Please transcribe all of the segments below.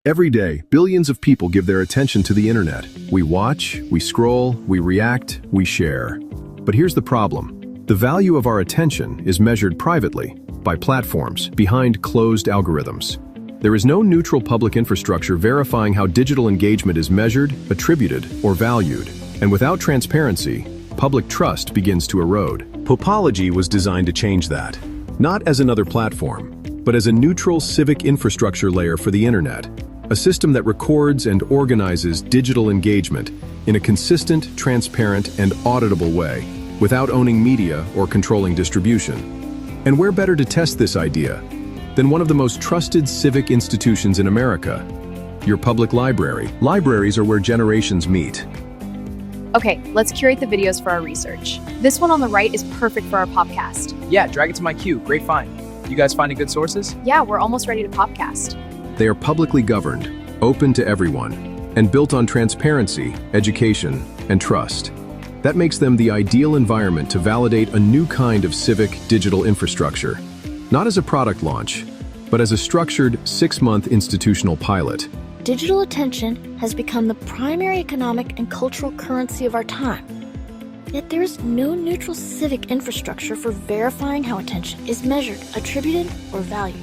Every day, billions of people give their attention to the internet. We watch, we scroll, we react, we share. But here's the problem. The value of our attention is measured privately, by platforms, behind closed algorithms. There is no neutral public infrastructure verifying how digital engagement is measured, attributed, or valued. And without transparency, public trust begins to erode. POPOLOGY was designed to change that. Not as another platform, but as a neutral civic infrastructure layer for the internet. A system that records and organizes digital engagement in a consistent, transparent, and auditable way, without owning media or controlling distribution. And where better to test this idea than one of the most trusted civic institutions in America, your public library. Libraries are where generations meet. Okay, let's curate the videos for our research. This one on the right is perfect for our podcast. Yeah, drag it to my queue. Great find. You guys finding good sources? Yeah, we're almost ready to podcast. They are publicly governed, open to everyone, and built on transparency, education, and trust. That makes them the ideal environment to validate a new kind of civic digital infrastructure, not as a product launch, but as a structured 6-month institutional pilot. Digital attention has become the primary economic and cultural currency of our time. Yet there is no neutral civic infrastructure for verifying how attention is measured, attributed, or valued.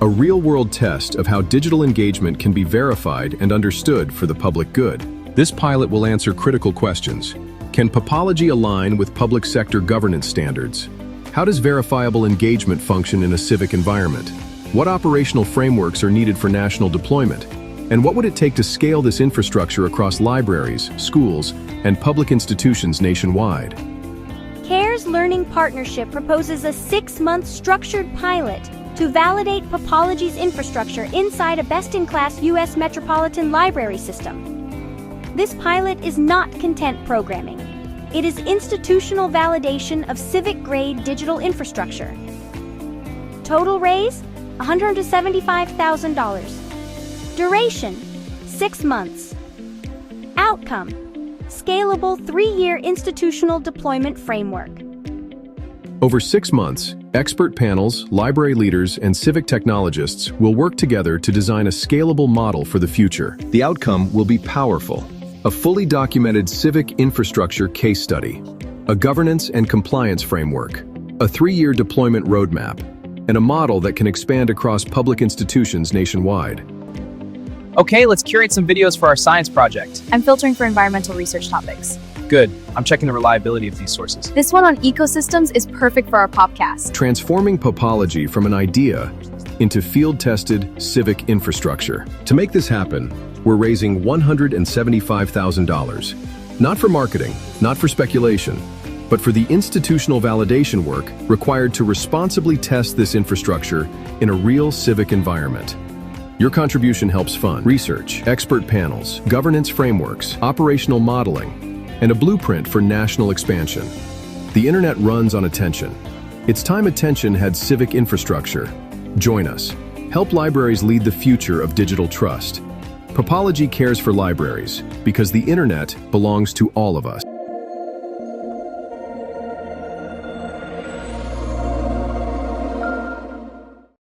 A real-world test of how digital engagement can be verified and understood for the public good. This pilot will answer critical questions. Can POPOLOGY align with public sector governance standards? How does verifiable engagement function in a civic environment? What operational frameworks are needed for national deployment? And what would it take to scale this infrastructure across libraries, schools, and public institutions nationwide? CARE's Learning Partnership proposes a 6-month structured pilot to validate POPOLOGY's infrastructure inside a best-in-class U.S. metropolitan library system. This pilot is not content programming. It is institutional validation of civic-grade digital infrastructure. Total raise, $175,000. Duration, 6 months. Outcome, scalable 3-year institutional deployment framework. Over 6 months, expert panels, library leaders, and civic technologists will work together to design a scalable model for the future. The outcome will be powerful. A fully documented civic infrastructure case study, a governance and compliance framework, a 3-year deployment roadmap, and a model that can expand across public institutions nationwide. Okay, let's curate some videos for our science project. I'm filtering for environmental research topics. Good. I'm checking the reliability of these sources. This one on ecosystems is perfect for our podcast. Transforming POPOLOGY from an idea into field-tested civic infrastructure. To make this happen, we're raising $175,000. Not for marketing, not for speculation, but for the institutional validation work required to responsibly test this infrastructure in a real civic environment. Your contribution helps fund research, expert panels, governance frameworks, operational modeling, and a blueprint for national expansion. The internet runs on attention. It's time attention had civic infrastructure. Join us. Help libraries lead the future of digital trust. POPOLOGY cares for libraries because the internet belongs to all of us.